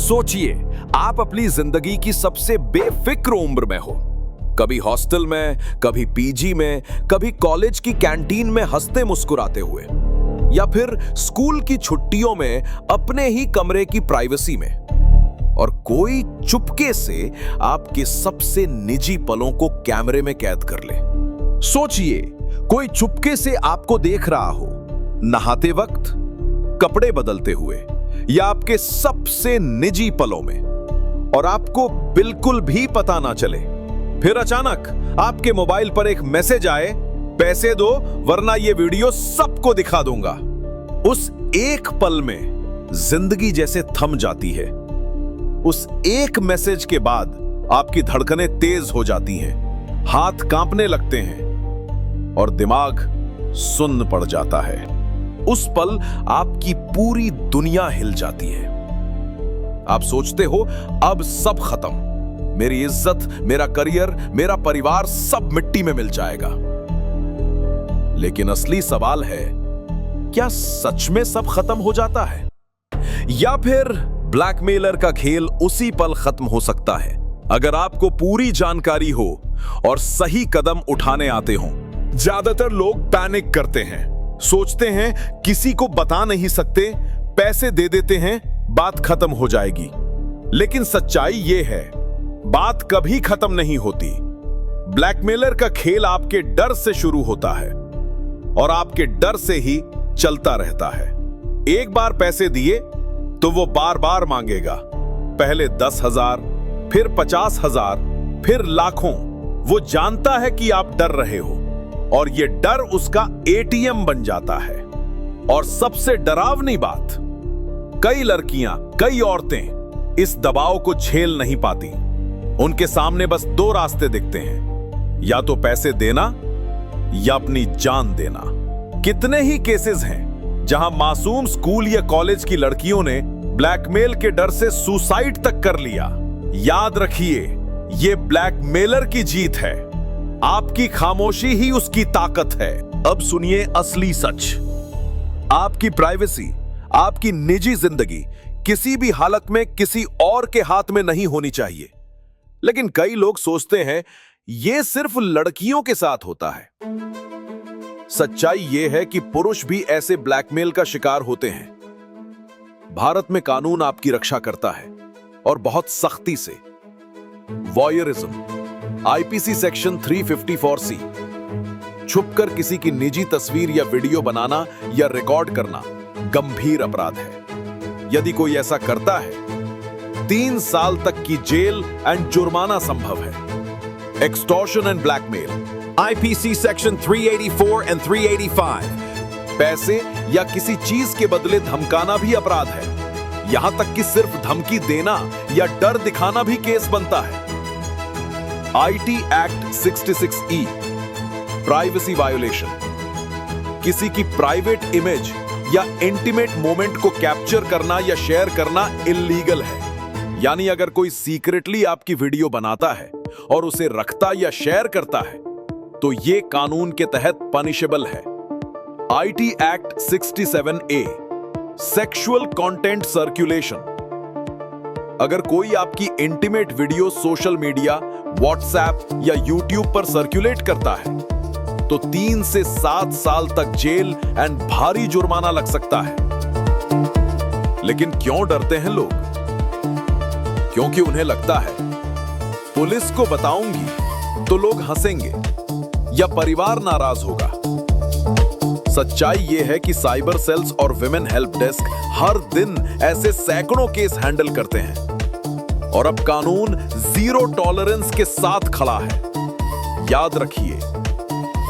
सोचिए, आप अपनी जिंदगी की सबसे बेफिक्र उम्र में हो। कभी हॉस्टल में, कभी पीजी में, कभी कॉलेज की कैंटीन में हंसते मुस्कुराते हुए, या फिर स्कूल की छुट्टियों में अपने ही कमरे की प्राइवेसी में, और कोई चुपके से आपके सबसे निजी पलों को कैमरे में कैद कर ले। सोचिए, कोई चुपके से आपको देख रहा हो, नहाते वक्त, कपड़े बदलते हुए, या आपके सबसे निजी पलों में, और आपको बिल्कुल भी पता ना चले। फिर अचानक आपके मोबाइल पर एक मैसेज आए, पैसे दो वरना ये वीडियो सबको दिखा दूंगा। उस एक पल में जिंदगी जैसे थम जाती है। उस एक मैसेज के बाद आपकी धड़कनें तेज हो जाती हैं, हाथ कांपने लगते हैं और दिमाग सुन्न पड़ जाता है। उस पल आपकी पूरी दुनिया हिल जाती है। आप सोचते हो अब सब खत्म, मेरी इज्जत, मेरा करियर, मेरा परिवार सब मिट्टी में मिल जाएगा। लेकिन असली सवाल है, क्या सच में सब खत्म हो जाता है, या फिर ब्लैकमेलर का खेल उसी पल खत्म हो सकता है अगर आपको पूरी जानकारी हो और सही कदम उठाने आते हो। ज्यादातर लोग पैनिक करते हैं, सोचते हैं किसी को बता नहीं सकते, पैसे दे देते हैं, बात खत्म हो जाएगी। लेकिन सच्चाई यह है, बात कभी खत्म नहीं होती। ब्लैकमेलर का खेल आपके डर से शुरू होता है और आपके डर से ही चलता रहता है। एक बार पैसे दिए तो वो बार बार मांगेगा, पहले 10,000, फिर 50,000, फिर लाखों। वो जानता है कि आप डर रहे हो और ये डर उसका एटीएम बन जाता है। और सबसे डरावनी बात, कई लड़कियां, कई औरतें इस दबाव को झेल नहीं पाती। उनके सामने बस दो रास्ते दिखते हैं, या तो पैसे देना या अपनी जान देना। कितने ही केसेस हैं जहां मासूम स्कूल या कॉलेज की लड़कियों ने ब्लैकमेल के डर से सुसाइड तक कर लिया। याद रखिए, यह ब्लैकमेलर की जीत है, आपकी खामोशी ही उसकी ताकत है। अब सुनिए असली सच। आपकी प्राइवेसी, आपकी निजी जिंदगी किसी भी हालत में किसी और के हाथ में नहीं होनी चाहिए। लेकिन कई लोग सोचते हैं यह सिर्फ लड़कियों के साथ होता है। सच्चाई यह है कि पुरुष भी ऐसे ब्लैकमेल का शिकार होते हैं। भारत में कानून आपकी रक्षा करता है और बहुत सख्ती से। वॉयरिज्म, आईपीसी सेक्शन 354C, छुपकर किसी की निजी तस्वीर या वीडियो बनाना या रिकॉर्ड करना गंभीर अपराध है। यदि कोई ऐसा करता है, 3 साल तक की जेल एंड जुर्माना संभव है। Extortion and blackmail, IPC section 384 and 385, पैसे या किसी चीज के बदले धमकाना भी अपराध है। यहां तक कि सिर्फ धमकी देना या डर दिखाना भी केस बनता है। IT act 66E, privacy violation, किसी की प्राइवेट इमेज या इंटीमेट मोमेंट को कैप्चर करना या शेयर करना इल्लीगल है। यानी अगर कोई सीक्रेटली आपकी वीडियो बनाता है और उसे रखता या शेयर करता है तो यह कानून के तहत पनिशेबल है। IT act 67A, sexual content circulation, अगर कोई आपकी intimate video social media, WhatsApp या यूट्यूब पर सर्कुलेट करता है तो 3 से 7 साल तक जेल एंड भारी जुर्माना लग सकता है। लेकिन क्यों डरते हैं लोग? क्योंकि उन्हें लगता है पुलिस को बताऊंगी तो लोग हंसेंगे या परिवार नाराज होगा। सच्चाई यह है कि साइबर सेल्स और विमेन हेल्प डेस्क हर दिन ऐसे सैकड़ों केस हैंडल करते हैं और अब कानून जीरो टॉलरेंस के साथ खड़ा है। याद रखिए,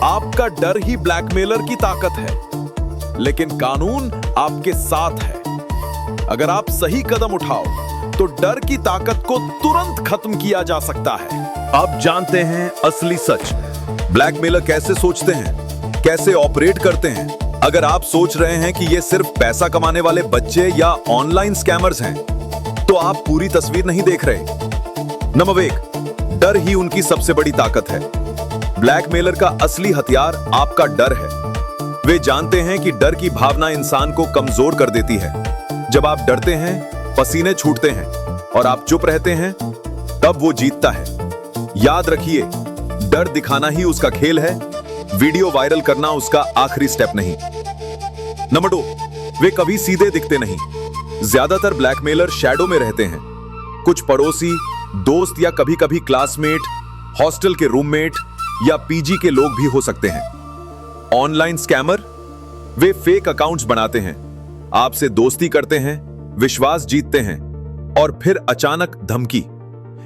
आपका डर ही ब्लैकमेलर की ताकत है, लेकिन कानून आपके साथ है। अगर आप सही कदम उठाओ तो डर की ताकत को तुरंत खत्म किया जा सकता है। अब जानते हैं असली सच, ब्लैकमेलर कैसे सोचते हैं, कैसे ऑपरेट करते हैं। अगर आप सोच रहे हैं कि ये सिर्फ पैसा कमाने वाले बच्चे या ऑनलाइन स्कैमर्स हैं, तो आप पूरी तस्वीर नहीं देख रहे। नंबर 1, डर ही उनकी सबसे बड़ी ताकत है। ब्लैकमेलर का असली हथियार आपका डर है। वे जानते हैं कि डर की भावना इंसान को कमजोर कर देती है। जब आप डरते हैं, पसीने छूटते हैं, और आप चुप रहते हैं, तब वो जीतता है। याद रखिए, डर दिखाना ही उसका खेल है, वीडियो वायरल करना उसका आखिरी स्टेप नहीं। नंबर 2, वे कभी सीधे दिखते नहीं। ज्यादातर ब्लैकमेलर शैडो में रहते हैं। कुछ पड़ोसी, दोस्त या कभी कभी क्लासमेट, हॉस्टल के रूममेट या पीजी के लोग भी हो सकते हैं। ऑनलाइन स्कैमर, वे फेक अकाउंट्स बनाते हैं, आपसे दोस्ती करते हैं, विश्वास जीतते हैं और फिर अचानक धमकी।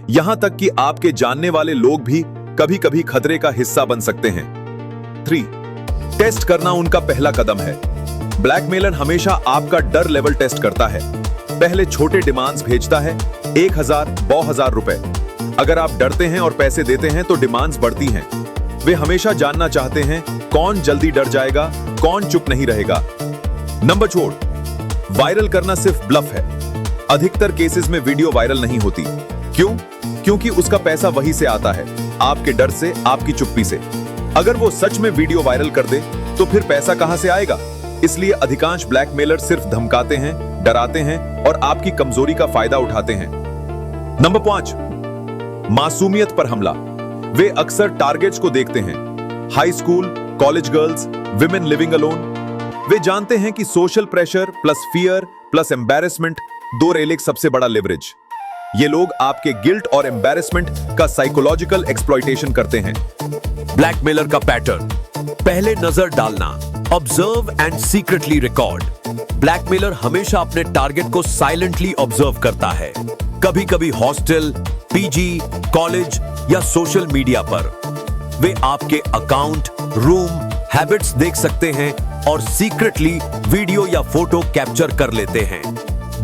यहां तक कि आपके जानने वाले लोग भी कभी कभी खतरे का हिस्सा बन सकते हैं। 3, टेस्ट करना उनका पहला कदम है। ब्लैकमेलर हमेशा आपका डर लेवल टेस्ट करता है। पहले छोटे डिमांड्स भेजता है, 1000, 2000 रुपए। अगर आप डरते हैं और पैसे देते हैं तो डिमांड्स बढ़ती हैं। वे हमेशा जानना चाहते हैं कौन जल्दी डर जाएगा, कौन चुप नहीं रहेगा। नंबर 4, वायरल करना सिर्फ ब्लफ है। अधिकतर केसेस में वीडियो वायरल नहीं होती। क्यों? क्योंकि उसका पैसा वहीं से आता है, आपके डर से, आपकी चुप्पी से। अगर वो सच में वीडियो वायरल कर दे तो फिर पैसा कहां से आएगा? इसलिए अधिकांश ब्लैकमेलर सिर्फ धमकाते हैं, डराते हैं और आपकी कमजोरी का फायदा उठाते हैं। नंबर 5, मासूमियत पर हमला। वे अक्सर टारगेट्स को देखते हैं, high school, college girls, women living alone. वे जानते हैं कि social pressure plus fear plus embarrassment, 2 रेलिक सबसे बड़ा लिवरेज। ये लोग आपके गिल्ट और एम्बैरेसमेंट का साइकोलॉजिकल एक्सप्लॉयटेशन करते हैं। ब्लैकमेलर का पैटर्न: पहले नजर डालना, observe and secretly record. Blackmailer हमेशा अपने टारगेट को साइलेंटली ऑब्जर्व करता है, कभी कभी हॉस्टल, पीजी, कॉलेज या सोशल मीडिया पर। वे आपके अकाउंट, रूम, हैबिट्स देख सकते हैं और सीक्रेटली वीडियो या फोटो कैप्चर कर लेते हैं।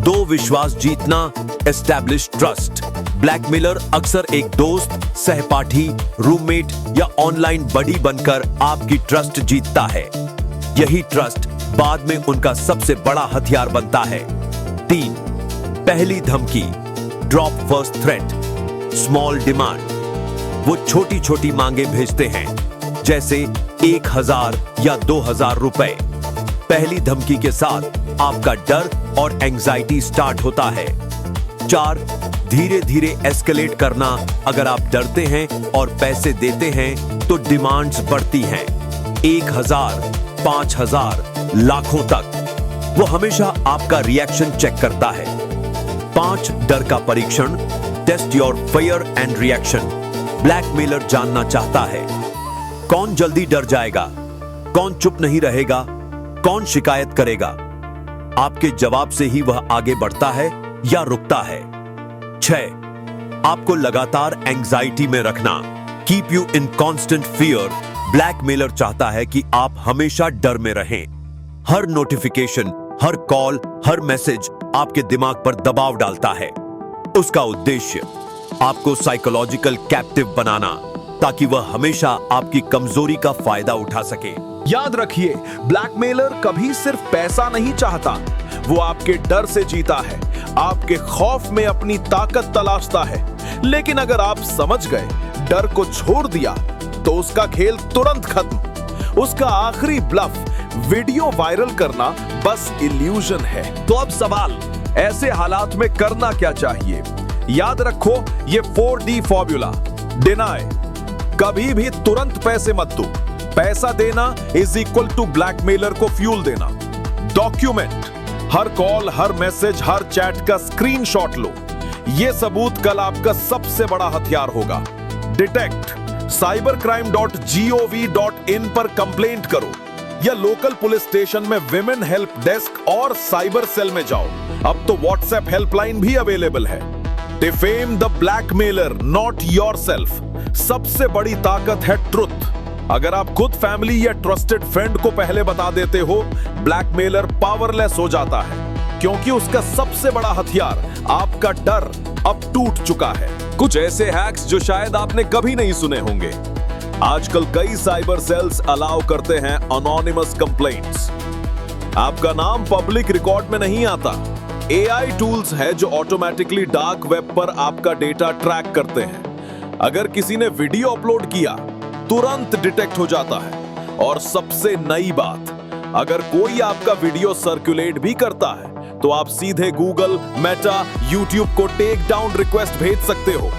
2, विश्वास जीतना, एस्टैब्लिश ट्रस्ट। ब्लैकमेलर अक्सर एक दोस्त, सहपाठी, रूममेट या ऑनलाइन बडी बनकर आपकी ट्रस्ट जीतता है। यही ट्रस्ट बाद में उनका सबसे बड़ा हथियार बनता है। 3, पहली धमकी, drop first threat, small demand. वो छोटी छोटी मांगे भेजते हैं, जैसे 1000 या 2000 रुपए। पहली धमकी के साथ आपका डर और एंजाइटी स्टार्ट होता है। 4, धीरे धीरे एस्केलेट करना। अगर आप डरते हैं और पैसे देते हैं तो डिमांड्स बढ़ती हैं, 1000, 5000, लाखों तक। वो हमेशा आपका रिएक्शन चेक करता है। 5, डर का परीक्षण, test your fear and reaction. Blackmailer जानना चाहता है कौन जल्दी डर जाएगा, कौन चुप नहीं रहेगा, कौन शिकायत करेगा। आपके जवाब से ही वह आगे बढ़ता है या रुकता है। 6, आपको लगातार एंजाइटी में रखना, keep you in constant fear. Blackmailer चाहता है कि आप हमेशा डर में रहें। हर नोटिफिकेशन, हर कॉल, हर मैसेज आपके दिमाग पर दबाव डालता है। उसका उद्देश्य आपको साइकोलॉजिकल कैप्टिव बनाना, ताकि वह हमेशा आपकी कमजोरी का फायदा उठा सके। याद रखिए, ब्लैकमेलर कभी सिर्फ पैसा नहीं चाहता, वो आपके डर से जीता है, आपके खौफ में अपनी ताकत तलाशता है। लेकिन अगर आप समझ गए, डर को छोड़ दिया, तो उसका खेल तुरंत खत्म। उसका आखिरी ब्लफ, वीडियो वायरल करना, बस इल्यूजन है। तो अब सवाल, ऐसे हालात में करना क्या चाहिए? याद रखो ये 4D फॉर्मूला। डिनाय, कभी भी तुरंत पैसे मत दो। पैसा देना इज इक्वल टू ब्लैकमेलर को फ्यूल देना। डॉक्यूमेंट, हर कॉल, हर मैसेज, हर चैट का स्क्रीनशॉट लो। यह सबूत कल आपका सबसे बड़ा हथियार होगा। डिटेक्ट, cybercrime.gov.in पर कंप्लेंट करो या लोकल पुलिस स्टेशन में विमेन हेल्प डेस्क और साइबर सेल में जाओ। अब तो व्हाट्सएप हेल्पलाइन भी अवेलेबल है। Defame the blackmailer, not yourself. सबसे बड़ी ताकत है ट्रुथ। अगर आप खुद फैमिली या ट्रस्टेड फ्रेंड को पहले बता देते हो, ब्लैकमेलर पावरलेस हो जाता है, क्योंकि उसका सबसे बड़ा हथियार, आपका डर, अब टूट चुका है। कुछ ऐसे हैक्स जो शायद आपने कभी नहीं सुने होंगे। आजकल कई साइबर सेल्स अलाउ करते हैं अनोनिमस कंप्लेंट्स। आपका नाम पब्लिक रिकॉर्ड में नहीं आता। एआई टूल्स है जो ऑटोमेटिकली डार्क वेब पर आपका डेटा ट्रैक करते हैं। अगर किसी ने वीडियो अपलोड किया, तुरंत डिटेक्ट हो जाता है। और सबसे नई बात, अगर कोई आपका वीडियो सर्कुलेट भी करता है, तो आप सीधे गूगल, मेटा, यूट्यूब को टेक डाउन रिक्वेस्ट भेज सकते हो।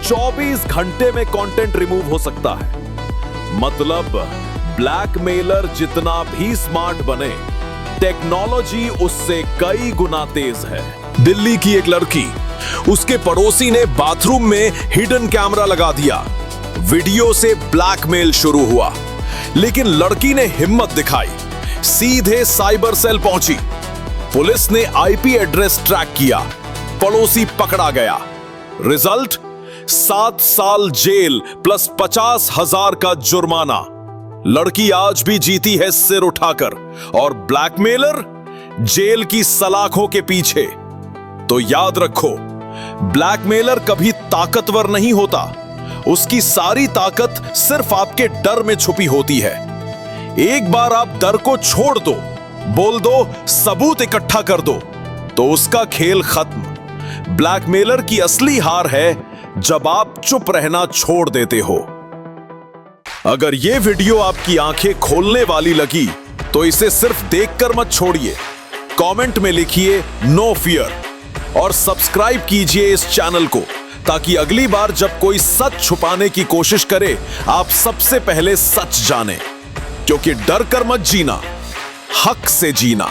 24 घंटे में कंटेंट रिमूव हो सकता है। मतलब ब्लैकमेलर जितना भी स्मार्ट बने, टेक्नोलॉजी उससे कई गुना तेज है। दिल्ली की एक लड़की, उसके पड़ोसी ने बाथरूम में हिडन कैमरा लगा दिया। वीडियो से ब्लैकमेल शुरू हुआ, लेकिन लड़की ने हिम्मत दिखाई, सीधे साइबर सेल पहुंची। पुलिस ने आईपी एड्रेस ट्रैक किया, पड़ोसी पकड़ा गया। रिजल्ट 7 साल जेल प्लस 50,000 का जुर्माना। लड़की आज भी जीती है सिर उठाकर, और ब्लैकमेलर जेल की सलाखों के पीछे। तो याद रखो, ब्लैकमेलर कभी ताकतवर नहीं होता, उसकी सारी ताकत सिर्फ आपके डर में छुपी होती है। एक बार आप डर को छोड़ दो, बोल दो, सबूत इकट्ठा कर दो, तो उसका खेल खत्म। ब्लैकमेलर की असली हार है जब आप चुप रहना छोड़ देते हो। अगर यह वीडियो आपकी आंखें खोलने वाली लगी तो इसे सिर्फ देखकर मत छोड़िए, कमेंट में लिखिए नो फियर और सब्सक्राइब कीजिए इस चैनल को, ताकि अगली बार जब कोई सच छुपाने की कोशिश करे, आप सबसे पहले सच जाने। क्योंकि डर कर मत जीना, हक से जीना।